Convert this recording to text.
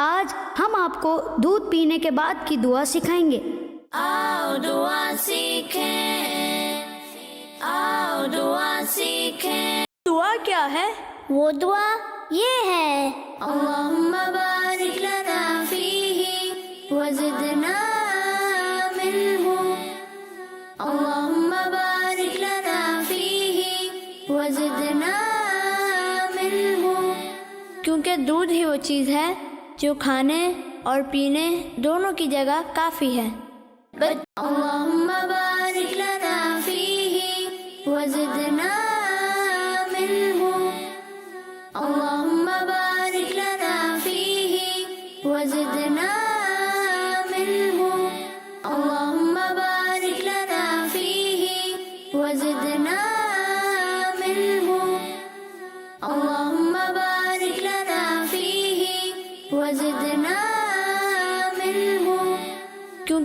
آج ہم آپ کو دودھ پینے کے بعد کی دعا سکھائیں گے۔ آؤ دعا سیکھیں، آؤ دعا سیکھیں۔ دعا کیا ہے؟ وہ دعا یہ ہے، اللہم بارک لنا فیہ وزدنا منہ، اللہم بارک لنا فیہ وزدنا منہ۔ کیونکہ دودھ ہی وہ چیز ہے جو کھانے اور پینے دونوں کی جگہ کافی ہے۔ اللہم بارک لنا فیہ وزدنا منہ، اللہم بارک لنا فیہ وزدنا منہ، اللہم بارک لنا فیہ وزدنا منہ، اللہم بارک لنا فیہ وزدنا